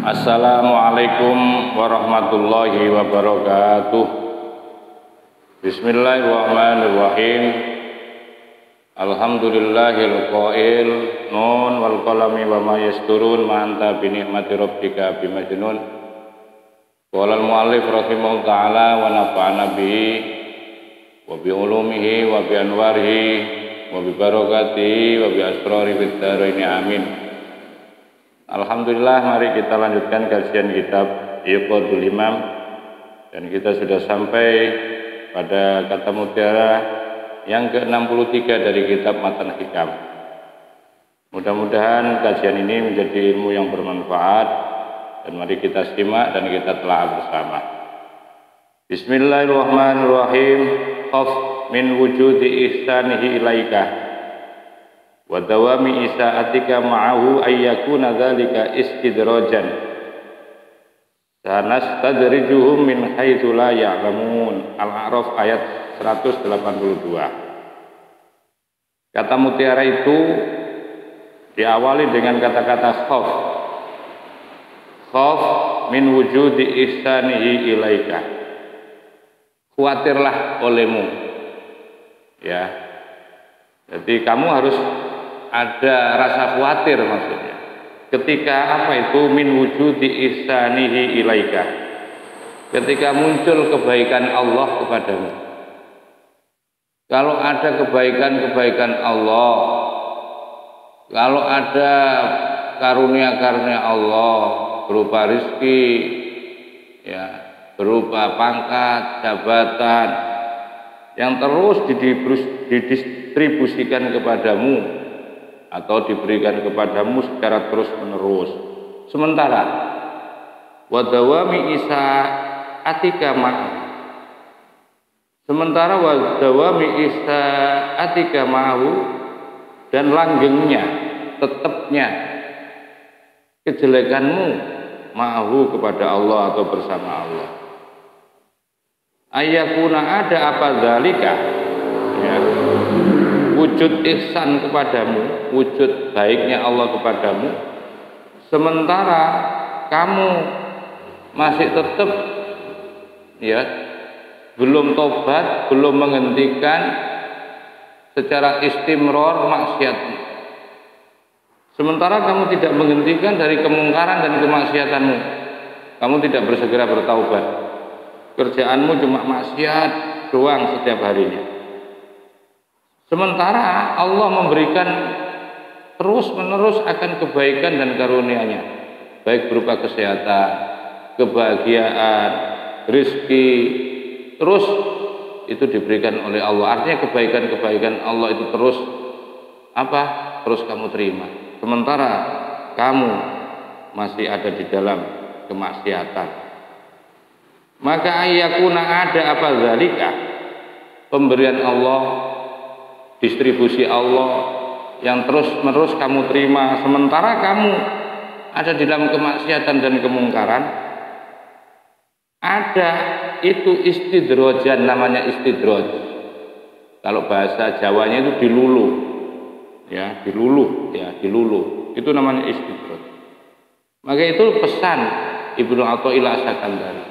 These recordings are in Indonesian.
Assalamualaikum warahmatullahi wabarakatuh. Bismillahirrahmanirrahim. Alhamdulillahil qail nun wal qalami wa ma yasturun ma anta bi ni'mati rabbika bimajnun. Qala al muallif rahimahullah taala wa nafa'ana bihi wa bi ulumihi wa bi anwarihi wa bi barakatihi wa bi asrari fid dharain amin. Alhamdulillah, mari kita lanjutkan kajian kitab Iqadul Himam, dan kita sudah sampai pada kata mutiara yang ke-63 dari kitab Matan Hikam. Mudah-mudahan kajian ini menjadi ilmu yang bermanfaat, dan mari kita simak dan kita telah bersama. Bismillahirrahmanirrahim. Khaf min wujudi ihsanihi ilaika wa dawami isa'atika ma'ahu ayyakuna dzalika istidrajan sanastadrijuhum min haitsu la ya'lamun. Al-A'raf ayat 182. Kata mutiara itu diawali dengan kata-kata khaf. Khaf min wujudi ihsanihi ilaika. Khawatirlah olehmu, ya. Jadi kamu harus ada rasa khawatir, maksudnya ketika apa itu min wujudi ihsanihi ilaika, ketika muncul kebaikan Allah kepadamu. Kalau ada kebaikan-kebaikan Allah, kalau ada karunia-karunia Allah berupa rizki, ya, berupa pangkat, jabatan yang terus didistribusikan kepadamu atau diberikan kepadamu secara terus menerus. Sementara wadawami isa atika ma'ahu, sementara wadawami isa atika ma'ahu, dan langgengnya, tetapnya kejelekanmu ma'ahu kepada Allah atau bersama Allah. Ayakuna ada apa dzalika, ya, wujud ihsan kepadamu, wujud baiknya Allah kepadamu, sementara kamu masih tetap, ya, belum tobat, belum menghentikan secara istimror maksiatmu. Sementara kamu tidak menghentikan dari kemungkaran dan kemaksiatanmu, kamu tidak bersegera bertaubat, kerjaanmu cuma maksiat doang setiap harinya. Sementara Allah memberikan terus-menerus akan kebaikan dan karunia-Nya, baik berupa kesehatan, kebahagiaan, rezeki, terus itu diberikan oleh Allah. Artinya kebaikan-kebaikan Allah itu terus apa? Terus kamu terima. Sementara kamu masih ada di dalam kemaksiatan. Maka ayyakuna ada apa zalika, pemberian Allah, distribusi Allah yang terus-menerus kamu terima, sementara kamu ada di dalam kemaksiatan dan kemungkaran. Ada itu istidrojan, namanya istidroj. Kalau bahasa Jawanya itu dilulu, ya, dilulu, ya, dilulu. Itu namanya istidroj. Maka itu pesan Ibnu Athaillah As-Sakandari.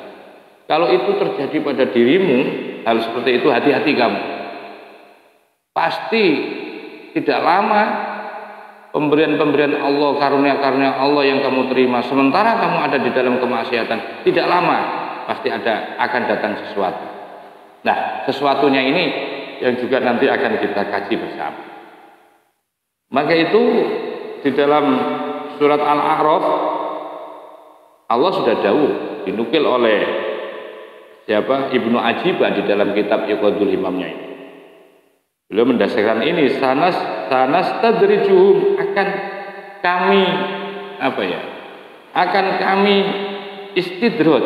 Kalau itu terjadi pada dirimu, hal seperti itu, hati-hati kamu. Pasti tidak lama pemberian-pemberian Allah, karunia-karunia Allah yang kamu terima, sementara kamu ada di dalam kemaksiatan, tidak lama pasti akan datang sesuatu. Nah, sesuatunya ini yang juga nanti akan kita kaji bersama. Maka itu di dalam surat Al-A'raf Allah sudah dawuh, dinukil oleh siapa? Ibnu Ajibah di dalam kitab Iqadul Himamnya ini. Beliau mendasarkan ini, sanas tadrijuhum, akan kami apa ya? Akan kami istidraj,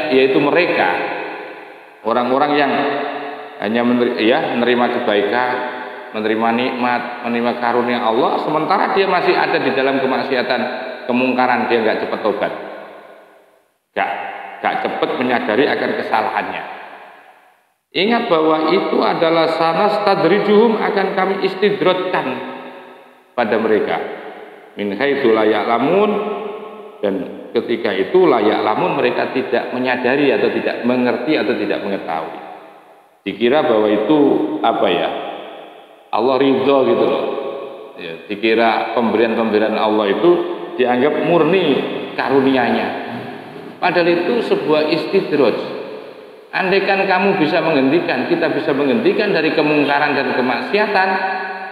yaitu mereka orang-orang yang hanya menerima kebaikan, menerima nikmat, menerima karunia Allah, sementara dia masih ada di dalam kemaksiatan, kemungkaran, dia nggak cepat tobat, nggak cepat menyadari akan kesalahannya. Ingat bahwa itu adalah sanas tadrijuhum, akan kami istidrojkan pada mereka. min haitsu la ya'lamun, dan ketika itu la ya'lamun, mereka tidak menyadari atau tidak mengerti atau tidak mengetahui. Dikira bahwa itu apa ya? Allah ridho gitu loh. Ya, dikira pemberian-pemberian Allah itu dianggap murni karunia-Nya. Padahal itu sebuah istidraj. Andaikan kamu bisa menghentikan, kita bisa menghentikan dari kemungkaran dan kemaksiatan,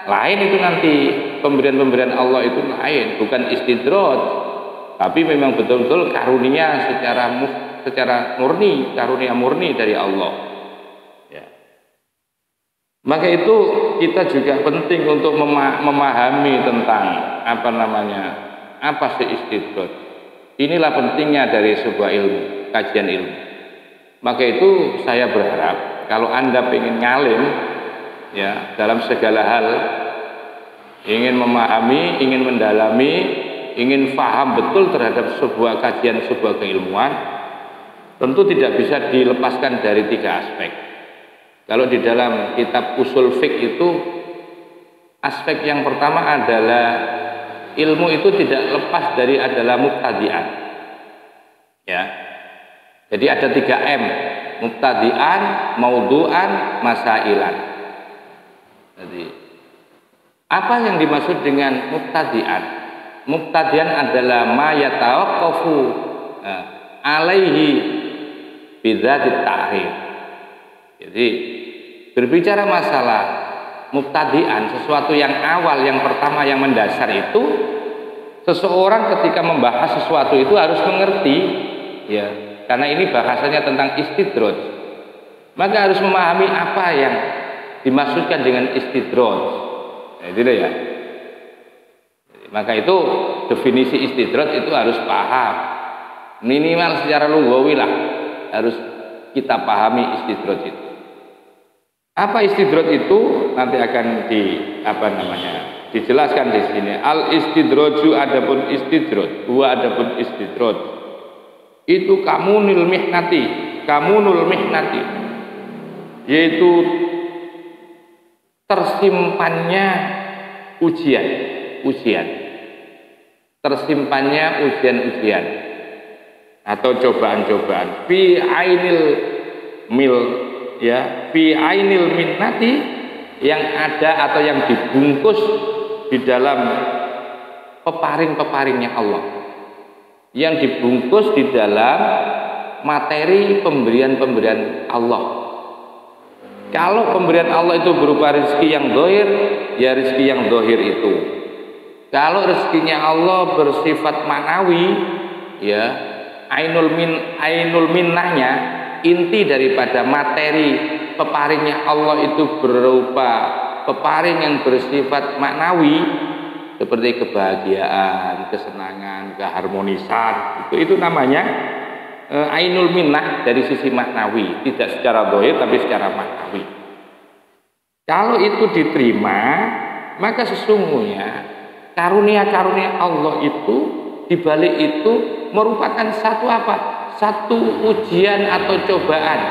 lain itu nanti pemberian-pemberian Allah itu lain, bukan istidraj, tapi memang betul-betul karunia secara murni, karunia murni dari Allah. Ya. Maka itu kita juga penting untuk memahami tentang apa sih istidraj. Inilah pentingnya dari sebuah ilmu, kajian ilmu. Maka itu saya berharap kalau Anda ingin ngalim ya dalam segala hal, ingin memahami, ingin mendalami, ingin paham betul terhadap sebuah kajian, sebuah keilmuan, tentu tidak bisa dilepaskan dari 3 aspek. Kalau di dalam kitab usul fiqh itu, aspek yang pertama adalah ilmu itu tidak lepas dari adalah mubtadi'an. Ya. Jadi ada 3 M, mubtadi'an, maudhu'an, masailan. Jadi apa yang dimaksud dengan mubtadi'an? Mubtadi'an adalah ma yatawaqqafu alaihi bidzatit ta'rif. Jadi berbicara masalah mubtadi'an, sesuatu yang awal, yang pertama, yang mendasar itu, seseorang ketika membahas sesuatu itu harus mengerti, ya. Karena ini bahasanya tentang istidraj, maka harus memahami apa yang dimaksudkan dengan istidraj. Nah, itu ya. Maka itu definisi istidraj itu harus paham, minimal secara lughawi lah harus kita pahami istidraj itu. Apa istidraj itu nanti akan dijelaskan di sini. Al istidraju adapun istidraj, adapun istidraj itu kamunul mihnati, yaitu tersimpannya ujian, tersimpannya ujian atau cobaan-cobaan fi ainil minnati, yang ada atau yang dibungkus di dalam peparing-peparingnya Allah, yang dibungkus di dalam materi pemberian-pemberian Allah. Kalau pemberian Allah itu berupa rezeki yang zahir, ya rezeki yang zahir itu. Kalau rezekinya Allah bersifat manawi, ya ainul minnahnya, inti daripada materi peparingnya Allah itu berupa peparing yang bersifat maknawi, seperti kebahagiaan, kesenangan, keharmonisan, itu namanya ainul minnah dari sisi maknawi, tidak secara zahir tapi secara maknawi. Kalau itu diterima, maka sesungguhnya karunia-karunia Allah itu dibalik itu merupakan satu ujian atau cobaan.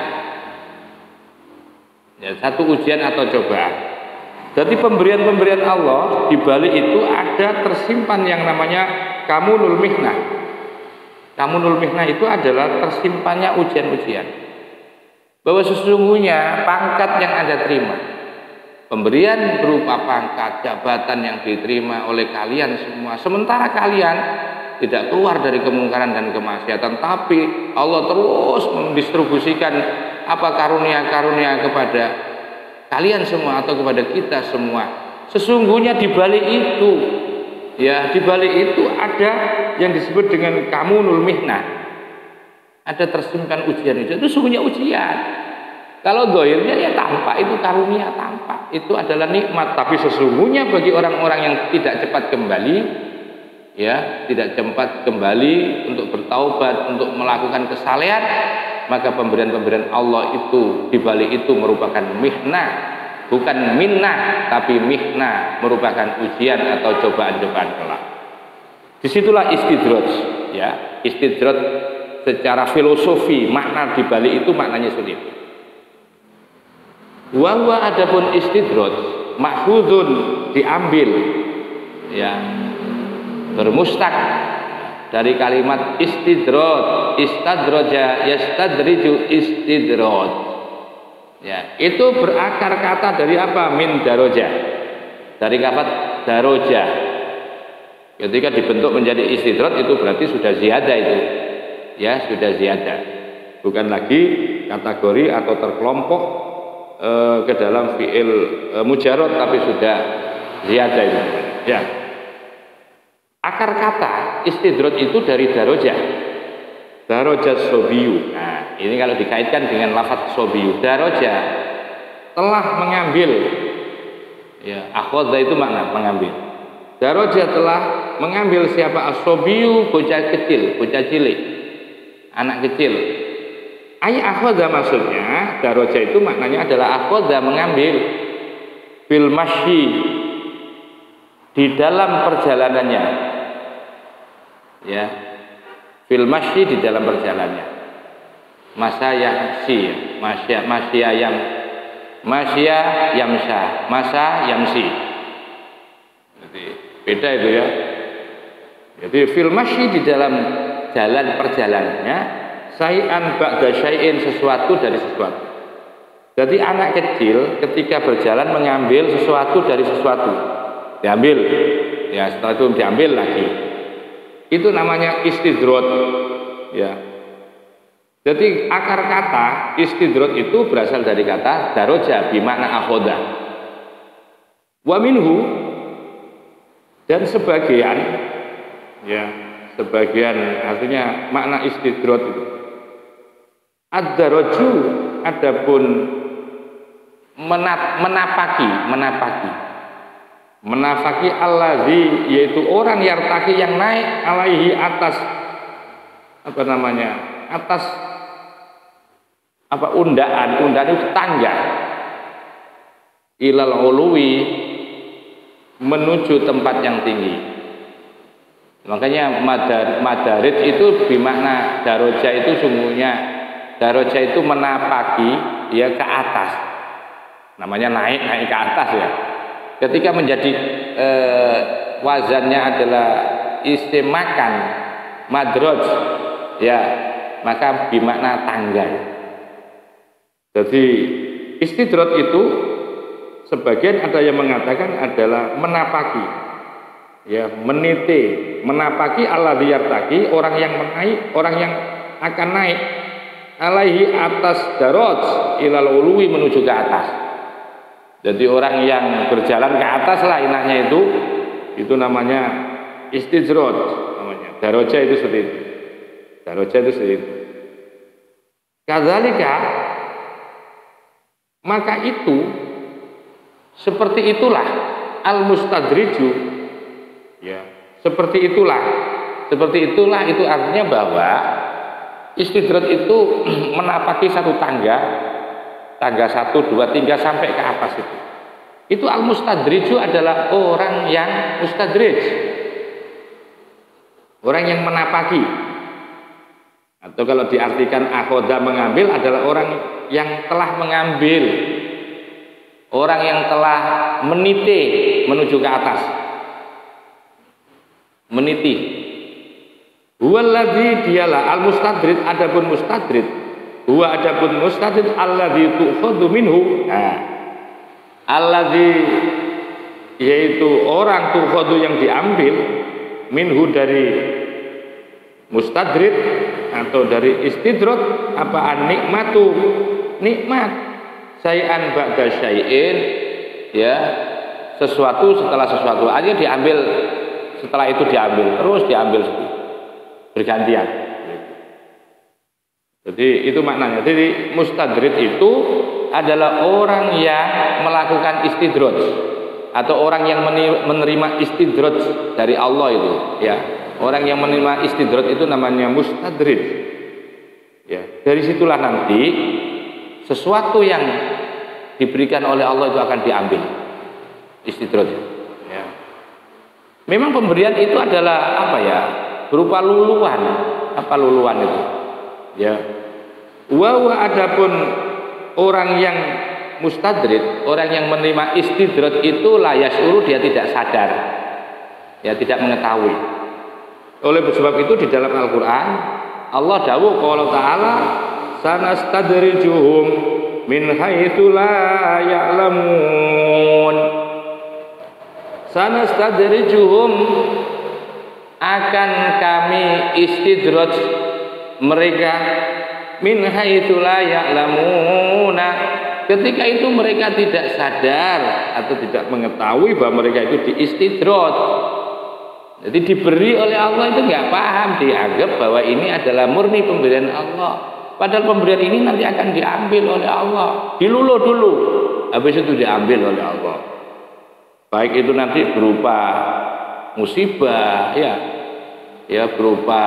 Ya, satu ujian atau cobaan. Jadi pemberian-pemberian Allah di balik itu ada tersimpan yang namanya kamunul mihnah. Kamunul mihnah itu adalah tersimpannya ujian-ujian. Bahwa sesungguhnya pangkat yang Anda terima, pemberian berupa pangkat, jabatan yang diterima oleh kalian semua, sementara kalian tidak keluar dari kemungkaran dan kemaksiatan, tapi Allah terus mendistribusikan apa karunia-karunia kepada kalian semua atau kepada kita semua. Sesungguhnya di balik itu, ya di balik itu ada yang disebut dengan kamunul mihnah. Ada tersimpan ujian itu sesungguhnya ujian. Kalau zahirnya ya tampak, itu karunia tampak, itu adalah nikmat. Tapi sesungguhnya bagi orang-orang yang tidak cepat kembali, ya tidak cepat kembali untuk bertaubat, untuk melakukan kesalehan, maka pemberian-pemberian Allah itu di balik itu merupakan mihnah, bukan minnah tapi mihnah, merupakan ujian atau cobaan-cobaan kelak. Disitulah istidraj, ya istidraj secara filosofi, makna di balik itu maknanya sulit. Wa adapun istidraj mahfuzun, diambil, ya bermustaq dari kalimat istidraj, istadroja yastadriju istidraj. Ya, itu berakar kata dari apa? Min daroja, dari kata daroja. Ketika dibentuk menjadi istidraj itu berarti sudah ziyadah itu, ya sudah ziyadah, bukan lagi kategori atau terkelompok ke dalam fi'il mujarrad, tapi sudah ziyadah itu. Ya. Akar kata istidraj itu dari daroja, daroja sobiyu. Nah, ini kalau dikaitkan dengan lafaz sobiyu, daroja telah mengambil, ya, akhadha itu makna mengambil. Daroja telah mengambil siapa? Asobiyu, bocah kecil, bocah cilik, anak kecil. Ay akhadha maksudnya daroja itu maknanya adalah akhadha mengambil fil masyi, di dalam perjalanannya, ya, fil masyi di dalam perjalanannya. Masa yamsi, masya yamsa, masa yamsi. Jadi beda itu ya. Jadi fil masyi di dalam jalan perjalanannya, syai'an ba'da syai'in, sesuatu dari sesuatu. Jadi anak kecil ketika berjalan mengambil sesuatu dari sesuatu, diambil, ya setelah itu diambil lagi. Itu namanya istidraj, ya. Jadi akar kata istidraj itu berasal dari kata daroja bimakna akhoda. Wa minhu, dan sebagian, ya sebagian artinya makna istidraj itu. Ad-daraju adapun menapaki allazi, yaitu orang yartaki yang naik, alaihi atas apa namanya, atas apa undaan itu tangga, ilal uluwi, menuju tempat yang tinggi. Makanya madarid itu bermakna daroja itu sungguhnya, daroja itu menapaki, ya, ke atas, namanya naik ke atas, ya. Ketika menjadi wazannya adalah istimakan madroj, ya, maka bermakna tangga. Jadi istidraj itu sebagian ada yang mengatakan adalah menapaki, ya, meniti, menapaki alladzi yartaqi, orang yang menaik, orang yang akan naik, alaihi atas daraj ilal uluwi, menuju ke atas. Jadi orang yang berjalan ke atas lah enaknya itu namanya istidraj, namanya daroja itu seperti itu. Daroja itu seperti itu. Kadzalika, maka itu seperti itulah al-mustadriju, ya, seperti itulah itu artinya bahwa istidraj itu menapaki satu tangga 1, 2, 3 sampai ke atas itu. Itu al-mustadriju adalah orang yang mustadrij, orang yang menapaki. Atau kalau diartikan akhoda mengambil adalah orang yang telah mengambil, orang yang telah meniti menuju ke atas, meniti. Huwallazi, dialah al-mustadrid, adapun mustadrid, huwa adapun mustadrid alladzi tu'khadhu minhu. Nah, alladzi yaitu orang tu'khadhu yang diambil, minhu dari mustadrid atau dari istidraj, apaan? Nikmatu, nikmat, syai'an ba'da syai'in, ya, sesuatu setelah sesuatu aja diambil, setelah itu diambil, terus diambil bergantian. Jadi itu maknanya. Jadi mustadrid itu adalah orang yang melakukan istidraj atau orang yang menerima istidraj dari Allah itu, ya. Orang yang menerima istidraj itu namanya mustadrid. Ya, dari situlah nanti sesuatu yang diberikan oleh Allah itu akan diambil, istidraj. Ya. Memang pemberian itu adalah apa, ya? Berupa luluan. Apa luluan itu? Ya. Wa adapun orang yang mustadrid, orang yang menerima istidraj itu la yasyuru, dia tidak sadar. Ya, tidak mengetahui. Oleh sebab itu di dalam Al-Qur'an Allah dawuh qala ta'ala sanastadrijuhum min haitsu la ya'lamun. Sanastadrijuhum, akan kami istidraj mereka, min haitsu la ya'lamuna, ketika itu mereka tidak sadar atau tidak mengetahui bahwa mereka itu diistidraj. Jadi diberi oleh Allah itu nggak paham, dianggap bahwa ini adalah murni pemberian Allah. Padahal pemberian ini nanti akan diambil oleh Allah, diluluh dulu, habis itu diambil oleh Allah. Baik itu nanti berupa musibah, ya berupa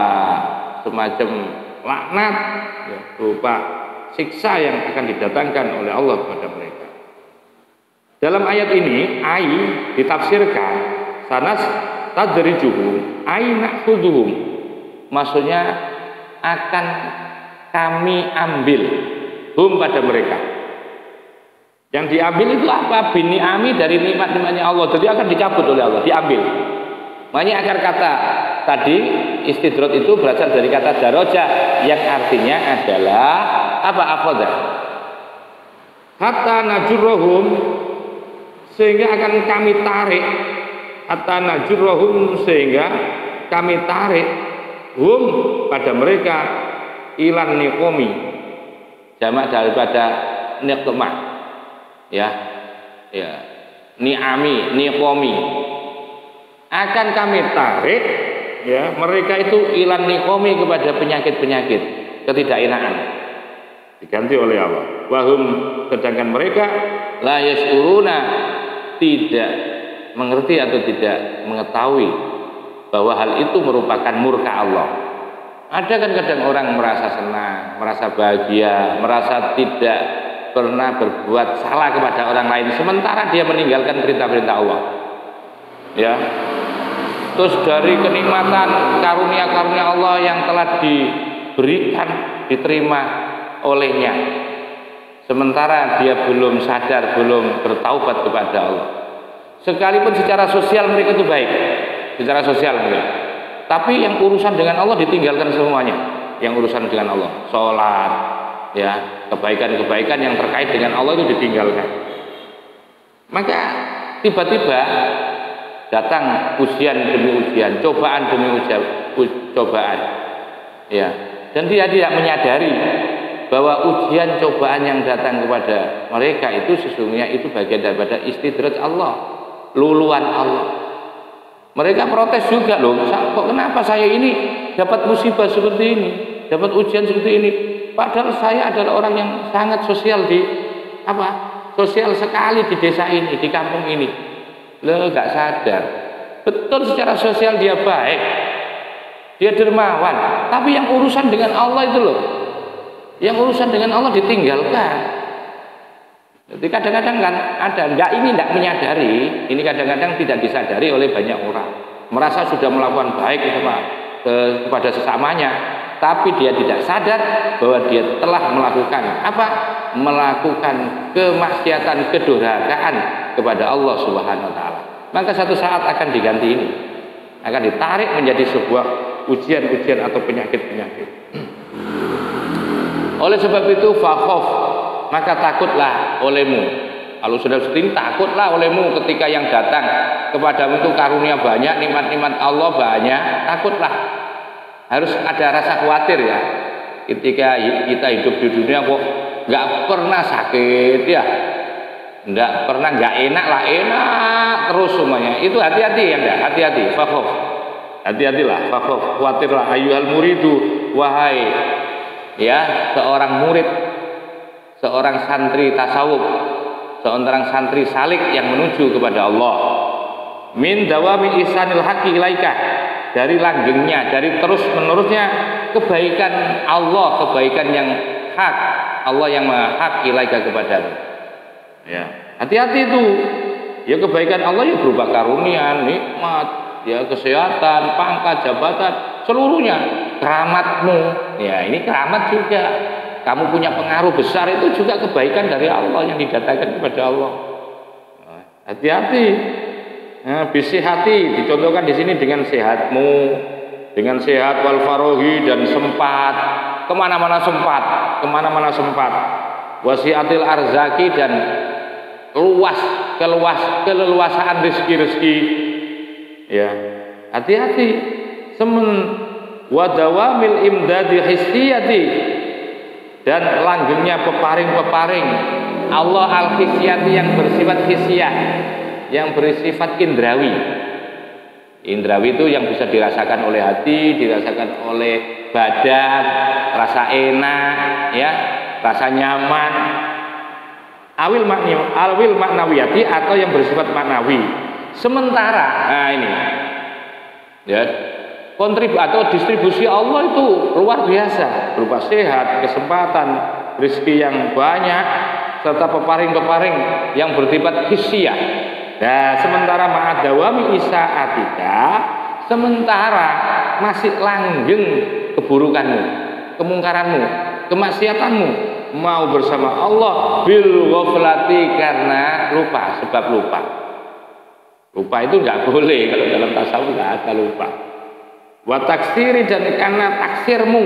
semacam laknat, ya, berupa siksa yang akan didatangkan oleh Allah kepada mereka. Dalam ayat ini, ai ditafsirkan sanas tadrijuhum ai na'khudhuhum, maksudnya akan kami ambil hum pada mereka. Yang diambil itu apa? Bini'ami, dari nikmat-nikmatnya Allah. Jadi akan dicabut oleh Allah, diambil. Makanya akar kata tadi istidrot itu berasal dari kata daroja yang artinya adalah apa? Akhadha. Hatta najurrohum, sehingga akan kami tarik. Hatta najurrohum, sehingga kami tarik hum pada mereka ilan nikomi, jamak daripada nikmah, ya ni'ami, nikomi, akan kami tarik, ya mereka itu ilan nikomi, kepada penyakit-penyakit ketidakenaan, diganti oleh Allah. Wahum, sedangkan mereka la yashuruna, tidak mengerti atau tidak mengetahui bahwa hal itu merupakan murka Allah. Ada kan kadang orang merasa senang, merasa bahagia, merasa tidak pernah berbuat salah kepada orang lain, sementara dia meninggalkan perintah-perintah Allah. Ya. Terus dari kenikmatan karunia-karunia Allah yang telah diberikan, diterima olehnya, sementara dia belum sadar, belum bertaubat kepada Allah. Sekalipun secara sosial mereka itu baik, secara sosial mereka, tapi yang urusan dengan Allah ditinggalkan semuanya. Yang urusan dengan Allah, sholat, ya kebaikan-kebaikan yang terkait dengan Allah itu ditinggalkan. Maka tiba-tiba datang ujian demi ujian, cobaan demi cobaan, ya. Dan dia tidak menyadari bahwa ujian cobaan yang datang kepada mereka itu sesungguhnya itu bagian daripada istidraj Allah, luluan Allah. Mereka protes juga, loh, kok kenapa saya ini dapat musibah seperti ini, dapat ujian seperti ini, padahal saya adalah orang yang sangat sosial sosial sekali di desa ini, di kampung ini. Loh, gak sadar. Betul secara sosial dia baik, dia dermawan, tapi yang urusan dengan Allah itu loh, yang urusan dengan Allah ditinggalkan. Jadi kadang-kadang kan ada, tidak menyadari, ini kadang-kadang tidak disadari oleh banyak orang. Merasa sudah melakukan baik kepada sesamanya, tapi dia tidak sadar bahwa dia telah melakukan apa? Melakukan kemaksiatan, kedurhakaan kepada Allah Subhanahu wa taala. Maka satu saat akan diganti ini, akan ditarik menjadi sebuah ujian-ujian atau penyakit-penyakit. Oleh sebab itu fakhof, maka takutlah olehmu. Kalau sudah seperti ini, takutlah olehmu ketika yang datang kepadamu itu karunia banyak, nikmat-nikmat Allah banyak, takutlah. Harus ada rasa khawatir ya. Ketika kita hidup di dunia kok nggak pernah sakit ya, nggak pernah nggak enak lah, enak terus semuanya. Itu hati-hati ya, enggak? Hati-hati, fakhof. Hati-hatilah, fakhof, khawatirlah ayyuhal muridu, wahai ya seorang murid, seorang santri tasawuf, seorang santri salik yang menuju kepada Allah. Min dawami ihsanil haqqi ilaika, dari langgengnya, dari terus menerusnya kebaikan Allah, kebaikan yang hak, Allah yang maha hak ilaika kepadamu. Ya, hati-hati itu. Ya kebaikan Allah ya berupa karunia, nikmat, ya kesehatan, pangkat, jabatan, seluruhnya, keramatmu. Ya, ini keramat juga. Kamu punya pengaruh besar, itu juga kebaikan dari Allah yang didatangkan kepada Allah. Hati-hati. Nah, bisi hati dicontohkan di sini dengan sehatmu, dengan sehat wal farohi dan sempat kemana-mana sempat wasiatil arzaki dan keleluasaan rezeki ya. Hati-hati wadawamil imdadi hissiyati dan langgengnya peparing-peparing Allah al-hissiyati yang bersifat hissiyah, yang bersifat indrawi. Indrawi itu yang bisa dirasakan oleh hati, dirasakan oleh badan, rasa enak ya, rasa nyaman. Awil maknawiyati atau yang bersifat maknawi. Sementara nah ini ya, atau distribusi Allah itu luar biasa, berupa sehat, kesempatan, rezeki yang banyak, serta peparing-peparing yang bersifat hissiyah. Nah, sementara ma'adawami isa'atika, sementara masih langgeng keburukanmu, kemungkaranmu, kemaksiatanmu, mau bersama Allah bil ghaflati, karena lupa, sebab lupa. Lupa itu nggak boleh, kalau dalam tasawuf nggak ada lupa. Wa taksiri, dan karena taksirmu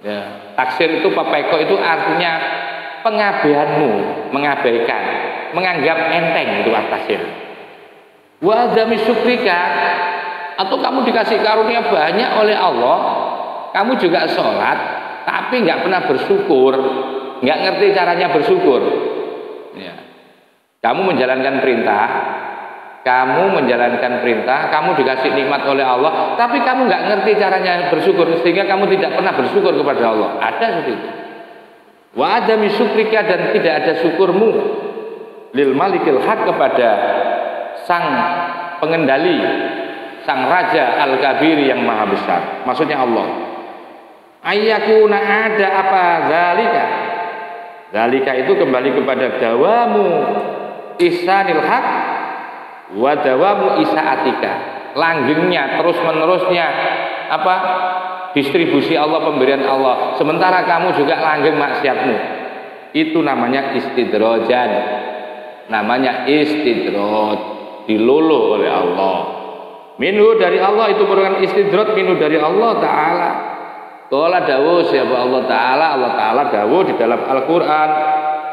ya, taksir itu papeko itu artinya pengabaianmu, mengabaikan, menganggap enteng, itu taksir. Wa adami syukrika, atau kamu dikasih karunia banyak oleh Allah, kamu juga sholat tapi nggak pernah bersyukur, nggak ngerti caranya bersyukur ya. Kamu menjalankan perintah, kamu dikasih nikmat oleh Allah, tapi kamu nggak ngerti caranya bersyukur, sehingga kamu tidak pernah bersyukur kepada Allah. Ada seperti itu. Wa adami syukrika, dan tidak ada syukurmu lil malikil haq, kepada sang pengendali, sang raja al-kabir yang maha besar, maksudnya Allah. Ayyakuna, ada apa zalika itu kembali kepada dawamu ihsanil haq wa dawamu isaatika, langgengnya terus menerusnya apa, distribusi Allah, pemberian Allah, sementara kamu juga langgeng maksiatmu. Itu namanya istidrojan, diluluh oleh Allah. Minhu, dari Allah, itu merupakan istidroj minhu, dari Allah Ta'ala. Qala dawuh siapa Allah Ta'ala dawuh di dalam Al-Quran,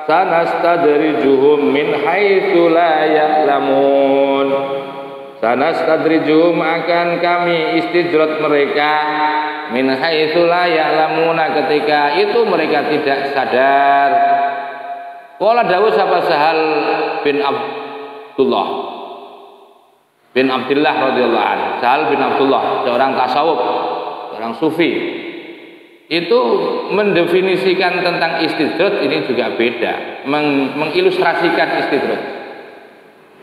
sanastadrijuhum min haitsu la ya'lamun. Sanastadrijuhum, akan kami istidroj mereka, min haitsu la ya'lamuna, ketika itu mereka tidak sadar. Qala dawuh siapa Sahal bin Abdullah radhiyallahu anhu. Sahal bin Abdullah, seorang tasawuf, seorang sufi, itu mendefinisikan tentang istidroj ini juga beda, mengilustrasikan istidroj.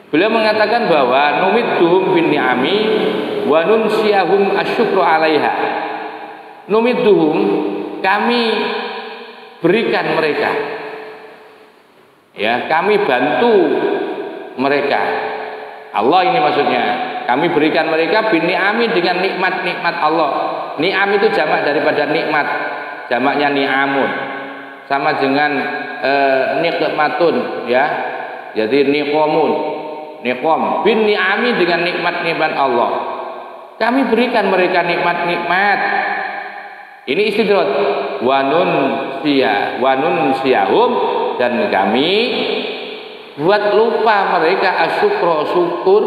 Beliau mengatakan bahwa numidduhum bin ni'ami wa nunsiyahum asyukru 'alaiha. Numidduhum, kami berikan mereka, ya, kami bantu mereka. Allah ini maksudnya, kami berikan mereka bin ni'ami, dengan nikmat-nikmat Allah. Ni'am itu jamak daripada nikmat, jamaknya ni'amun, sama dengan nikmatun ya, jadi niqom bin ni'ami, dengan nikmat-nikmat Allah. Kami berikan mereka nikmat-nikmat. Ini istidroj. Wanun siyahum, dan kami buat lupa mereka syukur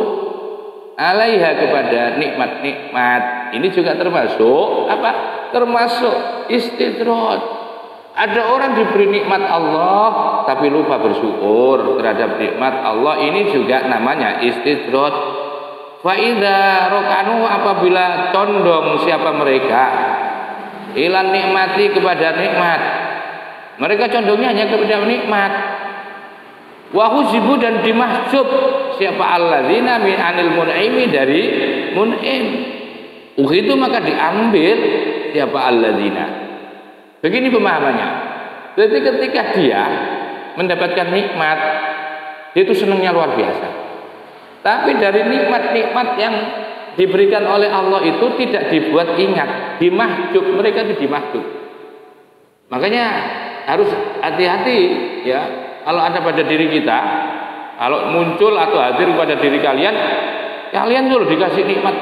alaiha, kepada nikmat-nikmat. Ini juga termasuk apa? Termasuk istidroj. Ada orang diberi nikmat Allah tapi lupa bersyukur terhadap nikmat Allah, ini juga namanya istidroj. Fa idza rokanu, apabila condong siapa mereka ilan nikmati, kepada nikmat, mereka condongnya hanya kepada nikmat. Wa huzibu, dan dimahjub siapa alladzina min anil mun'imi, dari mun'im. Itu maka diambil siapa alladzina. Begini pemahamannya. Jadi ketika dia mendapatkan nikmat, dia itu senangnya luar biasa. Tapi dari nikmat-nikmat yang diberikan oleh Allah itu tidak dibuat ingat, dimahjub, mereka itu dimahjub. Makanya harus hati-hati ya, kalau ada pada diri kita, kalau muncul atau hadir pada diri kalian, kalian dulu dikasih nikmat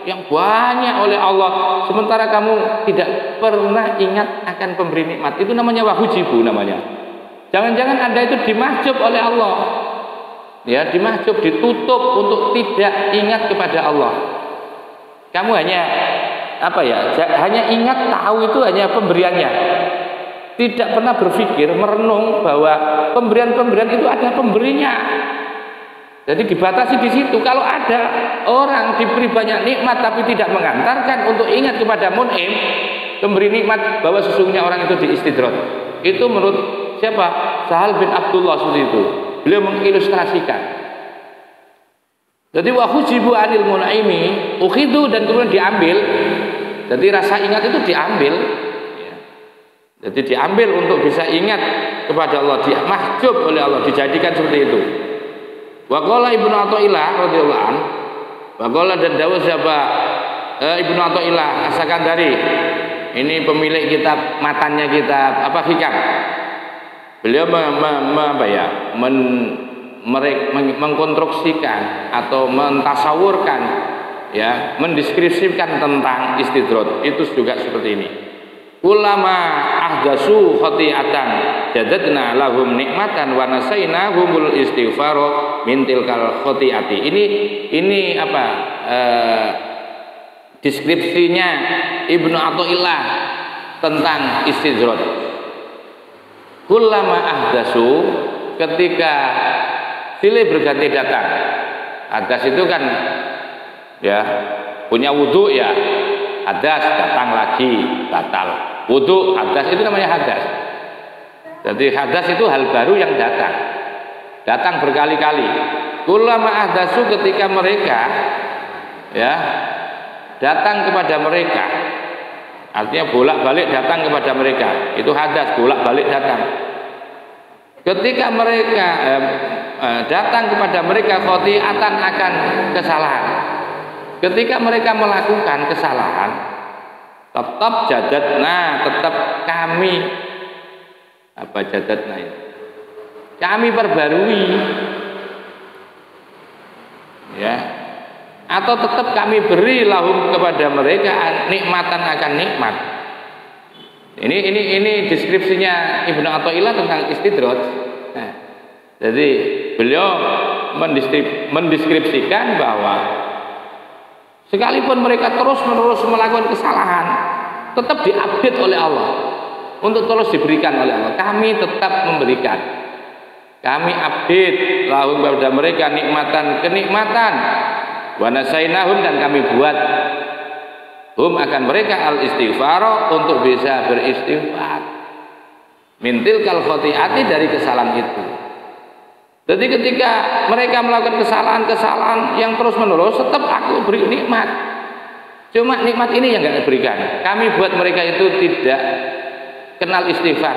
yang banyak oleh Allah, sementara kamu tidak pernah ingat akan pemberi nikmat. Itu namanya wahujibu namanya. Jangan-jangan Anda itu dimahjub oleh Allah. Ya, dimahjub, ditutup untuk tidak ingat kepada Allah. Kamu hanya apa ya? Hanya ingat tahu itu hanya pemberiannya. Tidak pernah berpikir, merenung bahwa pemberian-pemberian itu ada pemberinya. Jadi dibatasi di situ. Kalau ada orang diberi banyak nikmat tapi tidak mengantarkan untuk ingat kepada Mun'im, pemberi nikmat, bahwa sesungguhnya orang itu diistidraj. Itu menurut siapa? Sahal bin Abdullah seperti itu. Beliau mengilustrasikan. Jadi wa hujibu anil mun'imi, ukhidu, dan kemudian diambil. Jadi rasa ingat itu diambil. Jadi diambil untuk bisa ingat kepada Allah, dia mahjub oleh Allah, dijadikan seperti itu. Wa qala Ibnu Athaillah radhiyallahu an, wa qala, dan dawuh siapa? Ibnu Athaillah As-Sakandari. Ini pemilik kitab, matannya kitab apa, Hikam. Beliau mengkonstruksikan atau mentasawurkan, ya, mendeskripsikan tentang istidraj itu juga seperti ini. Ulama ahdasu khati'atan jadadna lahum nikmatan wa nasainahumul istighfaro min tilkal khati'ati. Ini apa? Deskripsinya Ibnu Athaillah tentang istidraj. Ulama ahdasu, ketika silih berganti datang. Hadas itu kan ya punya wudhu, ya hadas datang lagi batal. Wudhu, hadas, itu namanya hadas. Jadi hadas itu hal baru yang datang berkali-kali. Ulama ahdasu, ketika mereka ya datang kepada mereka, artinya bolak-balik datang kepada mereka, itu hadas, bolak-balik datang. Ketika mereka datang kepada mereka khoti'atan, akan kesalahan. Ketika mereka melakukan kesalahan, tetap jadadna, tetap kami apa jadadna itu? Kami perbarui, ya, atau tetap kami beri lahum kepada mereka nikmatan akan nikmat. Ini deskripsinya Ibnu Athaillah tentang istidraj. Nah, jadi beliau mendeskripsikan bahwa sekalipun mereka terus-menerus melakukan kesalahan, tetap diupdate oleh Allah untuk terus diberikan oleh Allah. Kami tetap memberikan, kami update lahum kepada mereka nikmatan kenikmatan, wa nasainahum, dan kami buat hum akan mereka al istighfar, untuk bisa beristighfar mintil kal khoti'ati, dari kesalahan itu. Jadi ketika mereka melakukan kesalahan-kesalahan yang terus menerus, tetap aku beri nikmat. Cuma nikmat ini yang enggak diberikan. Kami buat mereka itu tidak kenal istighfar,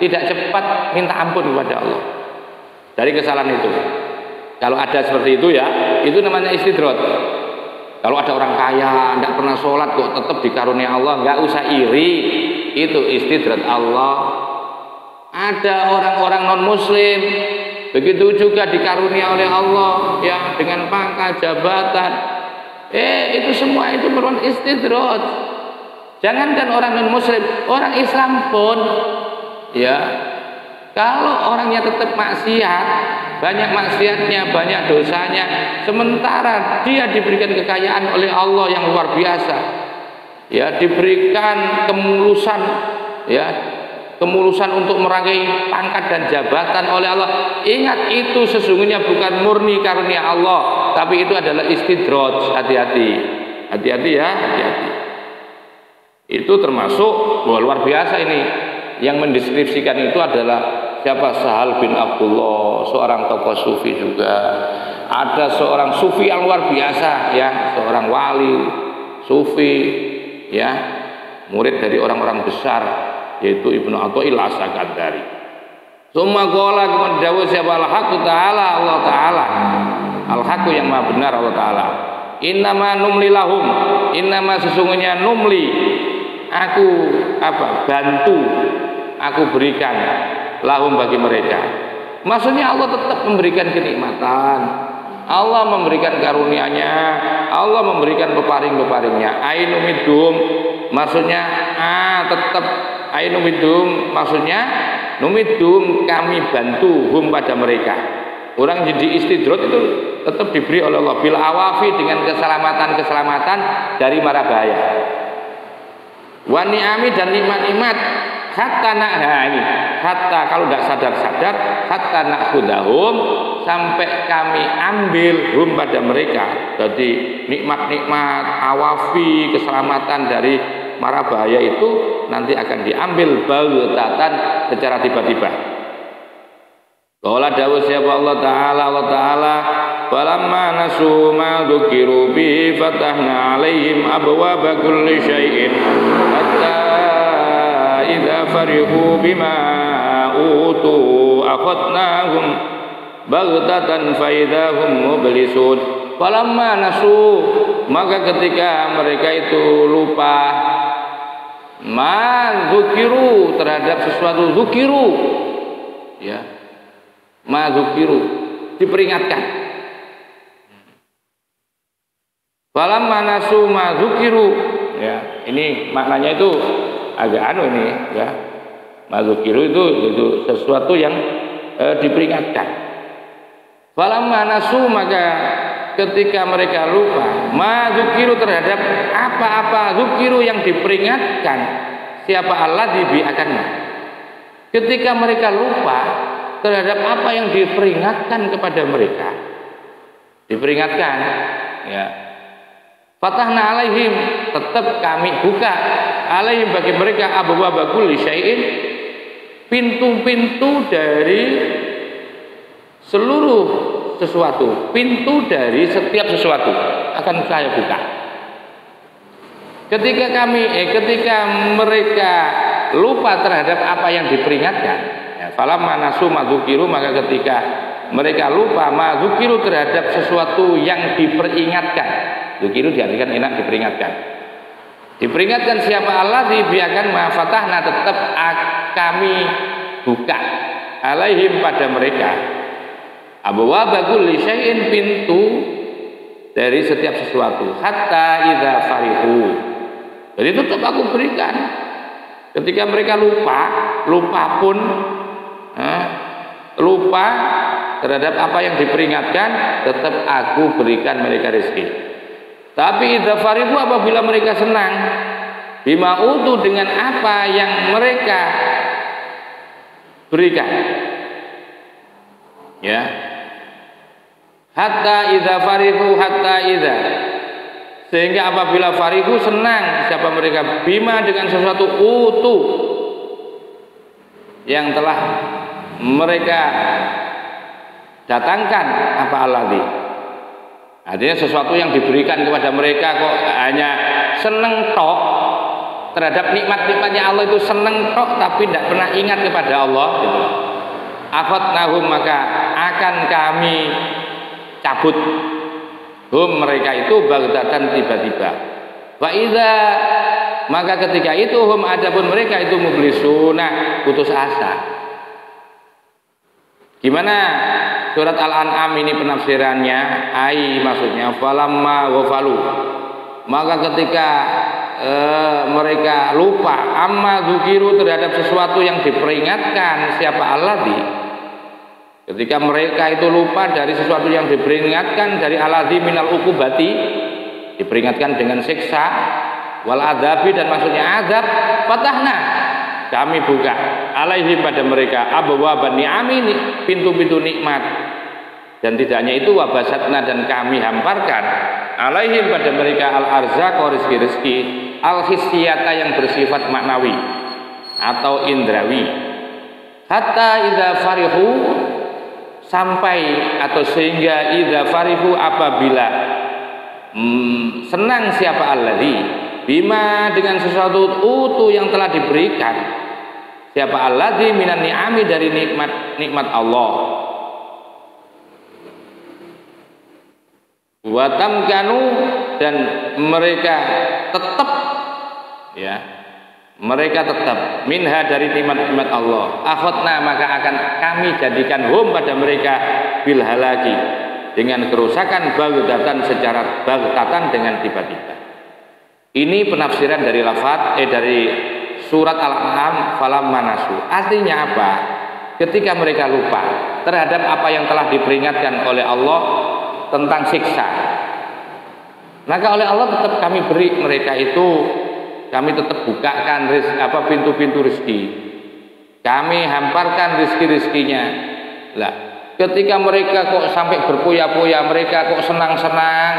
tidak cepat minta ampun kepada Allah dari kesalahan itu. Kalau ada seperti itu, ya, itu namanya istidraj. Kalau ada orang kaya, tidak pernah sholat kok tetap dikarunia Allah, nggak usah iri, itu istidraj Allah. Ada orang-orang non muslim begitu juga dikarunia oleh Allah, ya, dengan pangkat, jabatan, itu semua itu merupakan istidraj. Jangankan orang non muslim, orang Islam pun, ya, kalau orangnya tetap maksiat, banyak maksiatnya, banyak dosanya, sementara dia diberikan kekayaan oleh Allah yang luar biasa, ya, diberikan kemulusan, ya, kemulusan untuk meraih pangkat dan jabatan oleh Allah. Ingat, itu sesungguhnya bukan murni karunia Allah, tapi itu adalah istidraj. Hati-hati, hati-hati, ya, hati-hati. Itu termasuk bahwa luar biasa ini. Yang mendeskripsikan itu adalah siapa? Sahal bin Abdullah, seorang tokoh sufi juga. Ada seorang sufi yang luar biasa, ya, seorang wali sufi, ya, murid dari orang-orang besar, yaitu Ibnu Athaillah As-Sakandari. Summa qala, kemudian dawuh siapa? Al-Haqqu ta'ala, Allah ta'ala, Al-Haqqu yang maha benar, Allah ta'ala. Innama numli lahum, innama sesungguhnya numli, aku apa? Bantu, aku berikan lahum bagi mereka. Maksudnya Allah tetap memberikan kenikmatan, Allah memberikan karunia-Nya, Allah memberikan peparing-peparingnya. Ainumidum maksudnya tetap ainumidum maksudnya numidum kami bantu hum pada mereka. Orang jadi istidrot itu tetap diberi oleh Allah bil awafi dengan keselamatan dari mara bahaya. Wa ni'ami dan nikmat-nikmat hatta hatta kalau tidak sadar-sadar hatta nakhudahum sampai kami ambil hum pada mereka. Jadi nikmat-nikmat awafi keselamatan dari mara bahaya itu nanti akan diambil baghtatan secara tiba-tiba. Qala dawuh siapa Allah Ta'ala falamma nasu ma dzukiru bi fatahna alaihim abwaaba kulli syai'in hatta idza farihu bima utu akhadnahum baghtatan fa idza hum mublisun. Falamma nasu maka ketika mereka itu lupa ma dzukiru terhadap sesuatu dzukiru ya mazukiru diperingatkan. Falamma nasu mazukiru ya ini maknanya itu agak ini ya. Mazukiru itu sesuatu yang diperingatkan. Falamma nasu maka ketika mereka lupa mazukiru terhadap apa-apa zukiru yang diperingatkan siapa Allah dibiakannya. Ketika mereka lupa terhadap apa yang diperingatkan kepada mereka, diperingatkan ya fatahna alaihim tetap kami buka alaihim bagi mereka abwaaba kulli syai'in pintu-pintu dari seluruh sesuatu, pintu dari setiap sesuatu akan saya buka. Ketika mereka lupa terhadap apa yang diperingatkan falamma nasu madzukiru maka ketika mereka lupa madzukiru terhadap sesuatu yang diperingatkan. Dzukiru diartikan enak diperingatkan siapa Allah dibiarkan mafatahna tetap kami buka alaihim pada mereka abwaaba kulli syai'in pintu dari setiap sesuatu hatta idza farihu. Jadi tetap aku berikan ketika mereka lupa pun lupa terhadap apa yang diperingatkan tetap aku berikan mereka rezeki. Tapi idza farihu apabila mereka senang bima utu dengan apa yang mereka berikan ya hatta idza farihu hatta idza sehingga apabila farihu senang siapa mereka bima dengan sesuatu utu yang telah mereka datangkan apa alladzi artinya sesuatu yang diberikan kepada mereka kok hanya seneng tok terhadap nikmat-nikmatnya Allah itu seneng tok tapi tidak pernah ingat kepada Allah gitu. Akhadnahum maka akan kami cabut hum mereka itu baghtatan tiba-tiba. Wa idza maka ketika itu hum adapun mereka itu mublisuna putus asa. Gimana surat Al-An'am ini penafsirannya? Maksudnya falamma ghafalu. Maka ketika mereka lupa amma dzukiru terhadap sesuatu yang diperingatkan siapa alladzi. Ketika mereka itu lupa dari sesuatu yang diperingatkan dari alladzi minal uqubati diperingatkan dengan siksa wal adabi dan maksudnya azab fatahna kami buka alaihim pada mereka abwaaban ni'ami pintu-pintu nikmat dan tidak hanya itu wabasatna dan kami hamparkan alaihim pada mereka al arzaq rezeki-rezeki al hissiyata yang bersifat maknawi atau indrawi hatta idza farihu sampai atau sehingga idza farihu apabila senang siapa alladzi bima dengan sesuatu utu yang telah diberikan siapa alladzi minan ni'ami dari nikmat Allah wa tamkanu dan mereka tetap ya mereka tetap minha dari nikmat-nikmat Allah akhadna maka akan kami jadikan hum pada mereka bil halaki dengan kerusakan baghtatan secara baghtatan dengan tiba-tiba. Ini penafsiran dari dari surat Al-An'am falamma nasu. Artinya apa? Ketika mereka lupa terhadap apa yang telah diperingatkan oleh Allah tentang siksa, maka oleh Allah tetap kami beri mereka itu, kami tetap bukakan pintu-pintu rezeki, kami hamparkan rezeki-rezekinya. Lah, ketika mereka kok sampai berpoya-poya, mereka kok senang-senang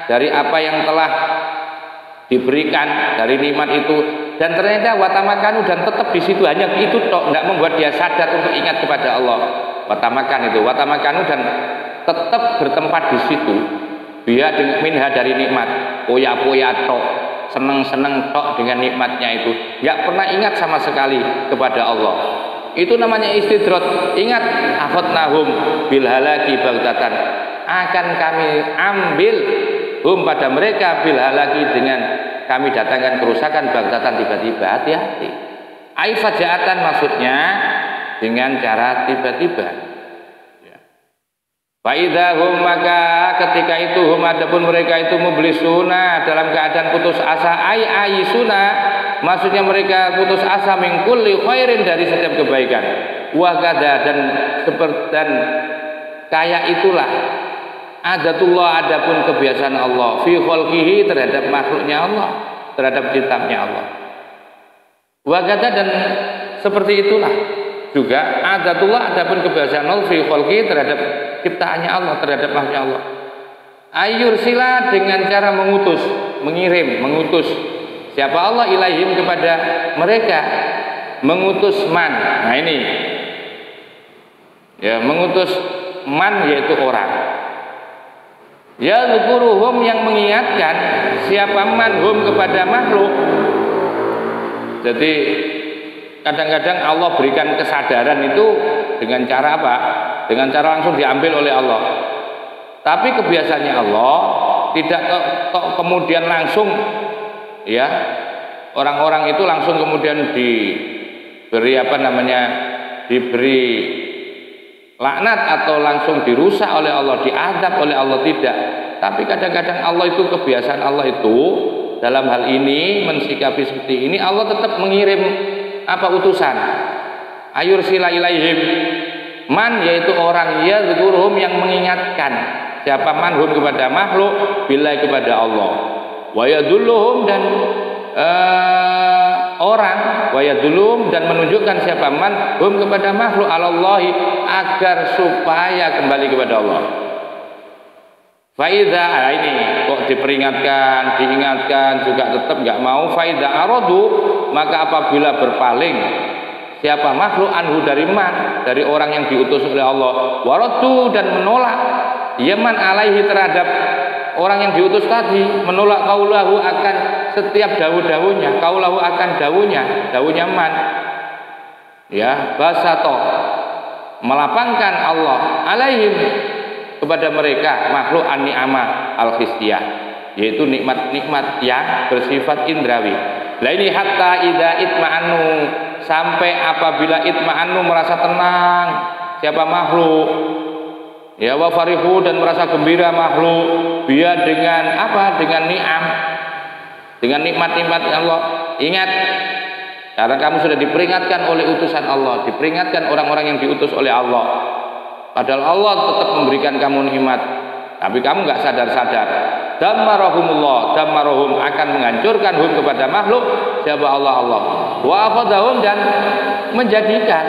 dari apa yang telah diberikan dari nikmat itu, dan ternyata watamakanu, dan tetap di situ hanya itu tok, tidak membuat dia sadar untuk ingat kepada Allah. Watamakanu, dan tetap bertempat di situ, dia dengan minha dari nikmat, poya-poya tok, seneng-seneng tok dengan nikmatnya itu, nggak pernah ingat sama sekali kepada Allah. Itu namanya istidrot. Ingat, akhadnahum bil halaki baghtatan, akan kami ambil pada mereka bil halaki, dengan kami datangkan kerusakan baghtatan tiba-tiba. Hati-hati. Ai fajaatan maksudnya dengan cara tiba-tiba. Fa idahum, maka ketika itu adapun mereka itu mublisuna, dalam keadaan putus asa. Ayisuna, maksudnya mereka putus asa min kulli khairin, dari setiap kebaikan. Wa kada, dan kayak itulah adatullah, adapun kebiasaan Allah fi khalqihi, terhadap makhluknya Allah, terhadap ciptaannya Allah. Wa kada, dan seperti itulah juga adatullah, adapun kebiasaan Allah fi khalqihi, terhadap ciptaannya Allah, terhadap makhluknya Allah. Ayur sila, dengan cara mengutus, mengutus siapa Allah ilaihim, kepada mereka, mengutus man. Nah ini ya, mengutus man yaitu orang. Ya zukuruhum, yang mengingatkan siapa manhum, kepada makhluk. Jadi kadang-kadang Allah berikan kesadaran itu dengan cara apa? Dengan cara langsung diambil oleh Allah. Tapi kebiasaannya Allah tidak kemudian langsung, ya, orang-orang itu langsung kemudian diberi diberi laknat atau langsung dirusak oleh Allah, diazab oleh Allah, tidak. Tapi kadang-kadang Allah itu, kebiasaan Allah itu dalam hal ini mensikapi seperti ini, Allah tetap mengirim utusan. Ayur sila ilaihim man, yaitu orang, ya zukuruhum, yang mengingatkan siapa manhum, kepada makhluk, bilai, kepada Allah. Wa yadulluhum, dan orang, wa yadulluhum, dan menunjukkan siapa manhum, kepada makhluk, alallahi, agar supaya kembali kepada Allah. Faida, ini kok diperingatkan, diingatkan juga tetap nggak mau. Faida arodu, maka apabila berpaling siapa makhluk anhu, dari man, dari orang yang diutus oleh Allah, warodu, dan menolak yaman alaihi, terhadap orang yang diutus tadi, menolak kaulahu, akan setiap dawuh-dawuhnya, kaulahu, akan dawuhnya man, ya, basato, melapangkan Allah alaihim, kepada mereka makhluk an-ni'amah al-khisyah, yaitu nikmat-nikmat yang bersifat indrawi. Lah ini hatta idza itma'annu, sampai apabila itma'annu, merasa tenang siapa makhluk, ya, wa farihu, dan merasa gembira makhluk, dia dengan dengan ni'am, dengan nikmat-nikmat Allah. Ingat, karena kamu sudah diperingatkan oleh utusan Allah, diperingatkan orang-orang yang diutus oleh Allah. Padahal Allah tetap memberikan kamu nikmat, tapi kamu nggak sadar-sadar. Dammarahumullah, dammarahum, akan menghancurkan hum, kepada makhluk siapa Allah. Wa akhadahum, dan menjadikan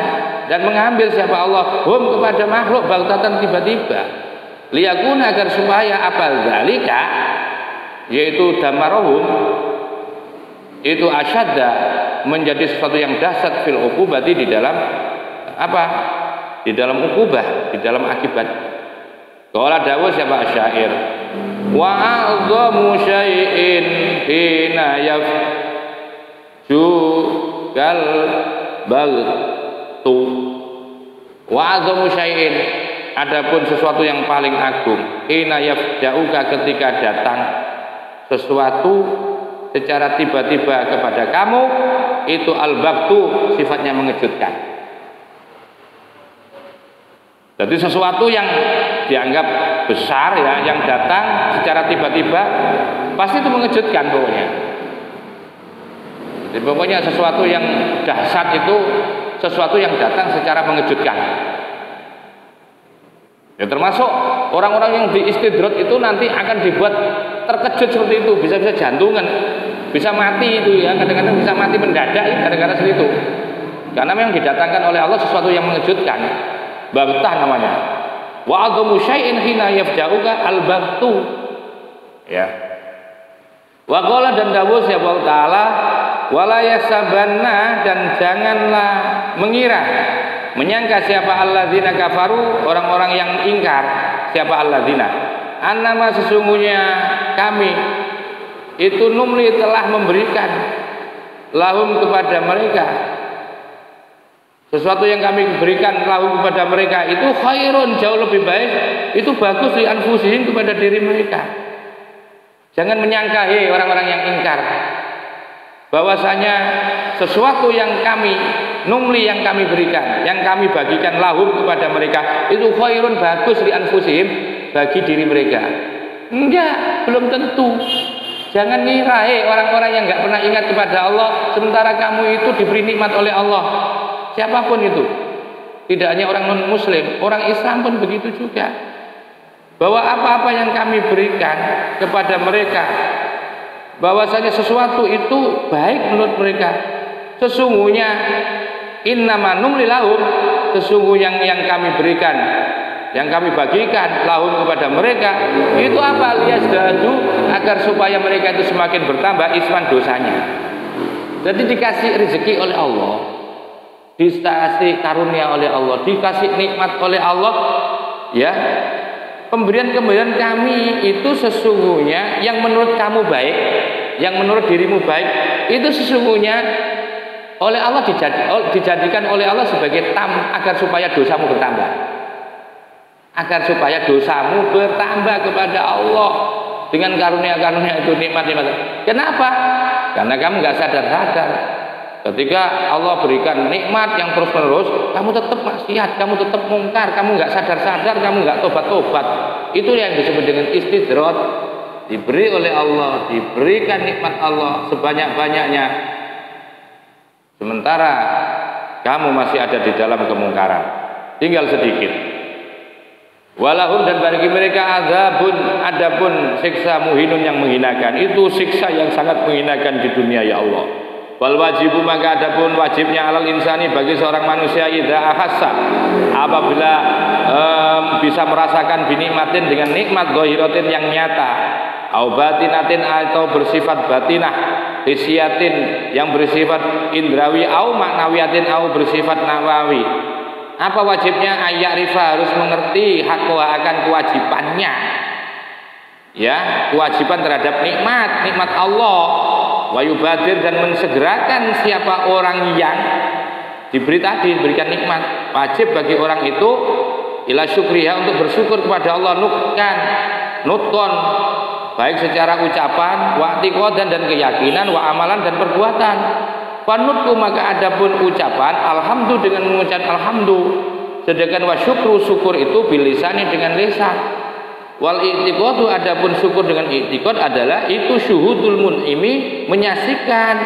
dan mengambil siapa Allah hum, kepada makhluk baghtatan, tiba-tiba. Liyakun, agar supaya apa zalika, yaitu dammarahum itu asyadda, menjadi sesuatu yang dahsyat fil uqubati, di dalam di dalam ukubah, di dalam akibat. Qala dawuh siapa asyair, wa a'dhamu syai'in hina yafjugal baghtu. Wa a'dhamu syai'in, adapun sesuatu yang paling agung, hina yafja'uka, ketika datang sesuatu secara tiba-tiba kepada kamu, itu al-baghtu, sifatnya mengejutkan. Jadi sesuatu yang dianggap besar ya, yang datang secara tiba-tiba pasti itu mengejutkan pokoknya. Jadi pokoknya sesuatu yang dahsyat itu sesuatu yang datang secara mengejutkan. Ya termasuk orang-orang yang di istidrot itu nanti akan dibuat terkejut seperti itu, bisa-bisa jantungan, bisa mati itu ya, kadang-kadang bisa mati mendadak ya, kadang-kadang seperti itu. Karena memang didatangkan oleh Allah sesuatu yang mengejutkan. Baghtah namanya. Wa adhamu syai'in hina yafja'uka al-baghtu. Ya. Wa qala dan dawuh siapa Allah Ta'ala, wala yasabanna, dan janganlah mengira, menyangka siapa alladzina kafaru, orang-orang yang ingkar, siapa alladzina, annama sesungguhnya kami itu numli telah memberikan lahum kepada mereka sesuatu yang kami berikan lahum kepada mereka itu khairun, jauh lebih baik, itu bagus li anfusihim, kepada diri mereka. Jangan menyangka orang-orang yang ingkar bahwasanya sesuatu yang kami numli, yang kami berikan, yang kami bagikan lahum kepada mereka itu khairun, bagus li anfusihim, bagi diri mereka. Enggak, belum tentu. Jangan ngira orang-orang yang enggak pernah ingat kepada Allah sementara kamu itu diberi nikmat oleh Allah. Siapapun itu, tidak hanya orang non muslim, orang Islam pun begitu juga, bahwa apa-apa yang kami berikan kepada mereka, bahwasanya sesuatu itu baik menurut mereka. Sesungguhnya innama numli lahum, sesungguhnya yang kami berikan, yang kami bagikan lahum kepada mereka itu apa? Liyazdadu, agar supaya mereka itu semakin bertambah isman, dosanya. Jadi dikasih rezeki oleh Allah, dikasih karunia oleh Allah, dikasih nikmat oleh Allah ya. Pemberian-pemberian kami itu sesungguhnya yang menurut kamu baik, yang menurut dirimu baik, itu sesungguhnya oleh Allah dijadikan oleh Allah sebagai agar supaya dosamu bertambah, agar supaya dosamu bertambah kepada Allah dengan karunia-karunia itu, nikmat-nikmat. Kenapa? Karena kamu nggak sadar-sadar. Ketika Allah berikan nikmat yang terus-menerus, kamu tetap maksiat, kamu tetap mungkar, kamu nggak sadar-sadar, kamu nggak tobat-tobat. Itu yang disebut dengan istidrot. Diberi oleh Allah, diberikan nikmat Allah sebanyak-banyaknya, sementara kamu masih ada di dalam kemungkaran, tinggal sedikit. Walahum, dan bagi mereka azabun, adapun siksa muhinun, yang menghinakan. Itu siksa yang sangat menghinakan di dunia ya Allah. Wal wajibu, maka adapun wajibnya alal insani, bagi seorang manusia, idza ahassa, apabila bisa merasakan binikmatin, dengan nikmat zahiratin yang nyata, au batinatin, atau bersifat batinah, hisyatin yang bersifat indrawi, au maknawiyatin, au bersifat nawawi. Apa wajibnya? Ayyarifa, harus mengerti hakwa, akan kewajibannya ya, kewajiban terhadap nikmat Allah. Wa yubadir, dan mensegerakan siapa orang yang diberi tadi, diberikan nikmat. Wajib bagi orang itu ila syukriha, untuk bersyukur kepada Allah, nutkon, baik secara ucapan, wa i'tiqadan, dan keyakinan, wa amalan, dan perbuatan. Panutku, maka adapun ucapan alhamdu, dengan mengucap alhamdu, sedangkan wa syukru, syukur itu bilisani, dengan lisan. Wal i'tiqadu, adapun syukur dengan i'tiqad adalah itu syuhudul mun'imi, menyaksikan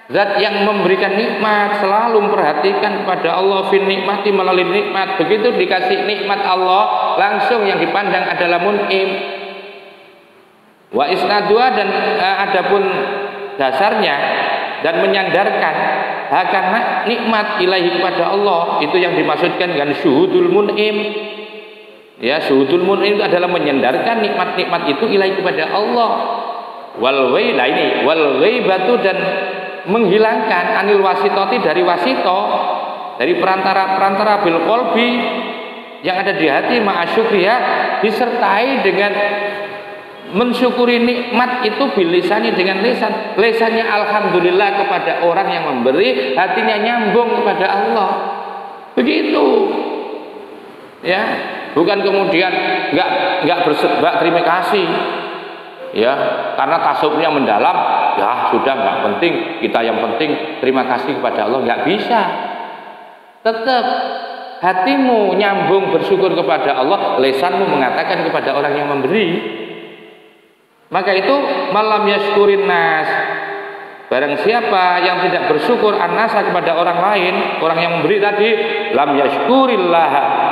zat yang memberikan nikmat, selalu memperhatikan kepada Allah fin nikmati, melalui nikmat. Begitu dikasih nikmat Allah, langsung yang dipandang adalah mun'im. Wa isnadua, dan adapun dasarnya dan menyandarkan akan nikmat ilahi kepada Allah, itu yang dimaksudkan dengan syuhudul mun'im. Ya, syuhudul mun'im itu adalah menyandarkan nikmat-nikmat itu ilahi kepada Allah. Wal ghaibatu, dan menghilangkan anil wasitoti, dari wasito, dari perantara bil qalbi, yang ada di hati, ma'asyukriha, disertai dengan mensyukuri nikmat itu bilisani, dengan lisan. Lisannya alhamdulillah kepada orang yang memberi, hatinya nyambung kepada Allah. Begitu. Ya, bukan kemudian enggak terima kasih. Ya, karena tasawufnya mendalam, ya sudah enggak penting, kita yang penting terima kasih kepada Allah. Enggak bisa. Tetap hatimu nyambung bersyukur kepada Allah, lesanmu mengatakan kepada orang yang memberi. Maka itu malam yashkurin nas, barang siapa yang tidak bersyukur an-nasa kepada orang lain, orang yang memberi tadi, lam yashkurillah,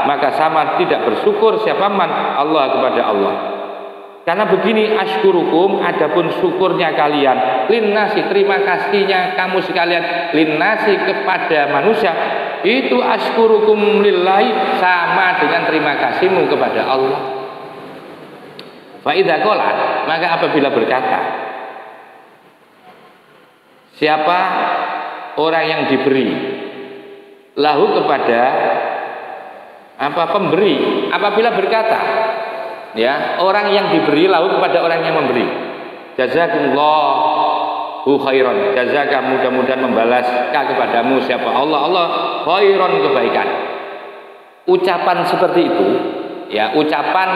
maka sama tidak bersyukur siapa man Allah kepada Allah. Karena begini, ashkurukum, adapun syukurnya kalian, linnasi, terima kasihnya kamu sekalian, linnasi kepada manusia, itu ashkurukum lillahi, sama dengan terima kasihmu kepada Allah. Fa idza qala, maka apabila berkata, siapa orang yang diberi lahu kepada pemberi, apabila berkata, ya, orang yang diberi lahu kepada orang yang memberi, jazakumullahu khairan, jazaka, mudah-mudahan membalas kepadamu siapa Allah khairan, kebaikan. Ucapan seperti itu, ya, ucapan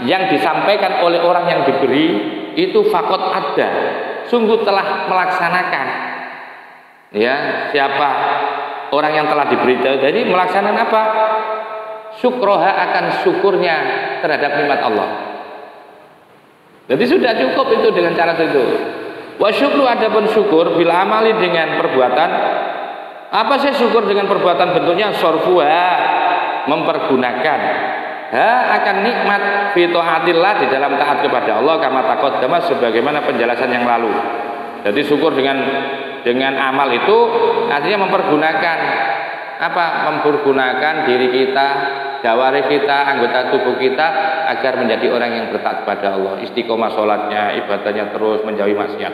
yang disampaikan oleh orang yang diberi itu fakot ada, sungguh telah melaksanakan, ya, siapa orang yang telah diberi. Jadi melaksanakan apa? Syukroha, akan syukurnya terhadap nikmat Allah. Jadi sudah cukup itu dengan cara itu. Wa syukru, adapun syukur bil amali, dengan perbuatan. Apa sih syukur dengan perbuatan? Bentuknya sorfuha, mempergunakan akan nikmat fi taatillah, di dalam taat kepada Allah, kama taqaddama, sebagaimana penjelasan yang lalu. Jadi syukur dengan amal itu artinya mempergunakan apa? Mempergunakan diri kita, jawari kita, anggota tubuh kita agar menjadi orang yang bertaat kepada Allah, istiqomah sholatnya, ibadahnya terus, menjauhi maksiat.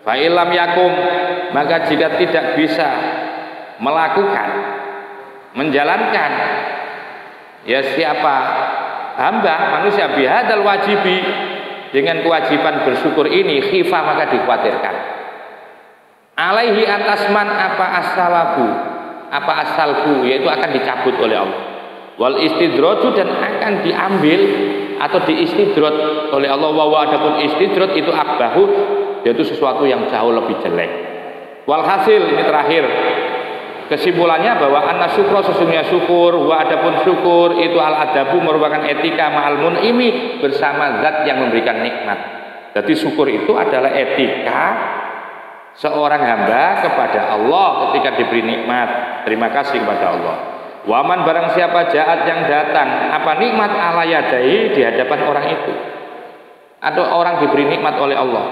Fa illam yakum, maka jika tidak bisa melakukan, menjalankan, ya, siapa hamba manusia bihadal wajibi, dengan kewajiban bersyukur ini, khifa, maka dikhawatirkan, alaihi, atas man asalbu, yaitu akan dicabut oleh Allah, wal istidroju, dan akan diambil atau diistidrot oleh Allah. Wa adapun istidrot itu akbahu, yaitu sesuatu yang jauh lebih jelek. Walhasil, ini terakhir kesimpulannya, bahwa anna syukra, sesungguhnya syukur, wa adapun syukur itu al adabu, merupakan etika ma'al mun'imi, bersama zat yang memberikan nikmat. Jadi syukur itu adalah etika seorang hamba kepada Allah ketika diberi nikmat, terima kasih kepada Allah. Waman, barang siapa jaat, yang datang apa nikmat ala yadai, di hadapan orang itu, atau orang diberi nikmat oleh Allah,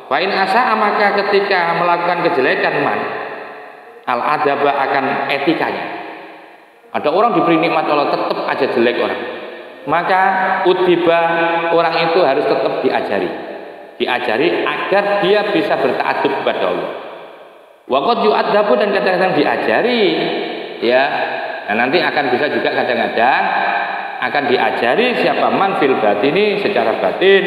fa in asa, maka ketika melakukan kejelekan, man al adaba, akan etikanya. Ada orang diberi nikmat Allah tetap aja jelek orang, maka utiba, orang itu harus tetap diajari agar dia bisa bertaatub kepada Allah. Waqad yu'adzabu, dan kadang-kadang diajari, ya. Dan nanti akan bisa juga kadang-kadang akan diajari siapa man fil batini, secara batin,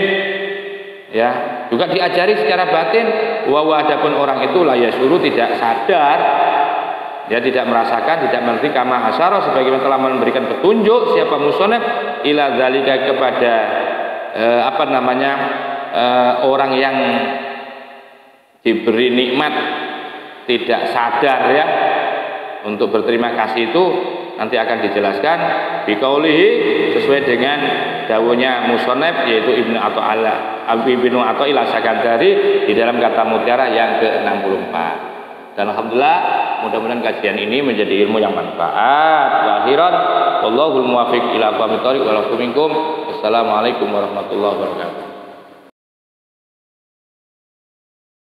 ya, juga diajari secara batin. Wa adapun orang itu la yasuru, tidak sadar, dia tidak merasakan, tidak mengerti, kama asyara, sebagaimana telah memberikan petunjuk siapa musonef ila zalika, kepada orang yang diberi nikmat tidak sadar, ya, untuk berterima kasih itu nanti akan dijelaskan biqaulihi, sesuai dengan dawuhnya musonef, yaitu Ibnu Athaillah Sakandari di dalam kata mutiara yang ke-64. Dan alhamdulillah, mudah-mudahan kajian ini menjadi ilmu yang manfaat. Wa akhiran, wallahul muwaffiq ila aqwamit thoriq, wa lakum minkum. Assalamualaikum warahmatullahi wabarakatuh.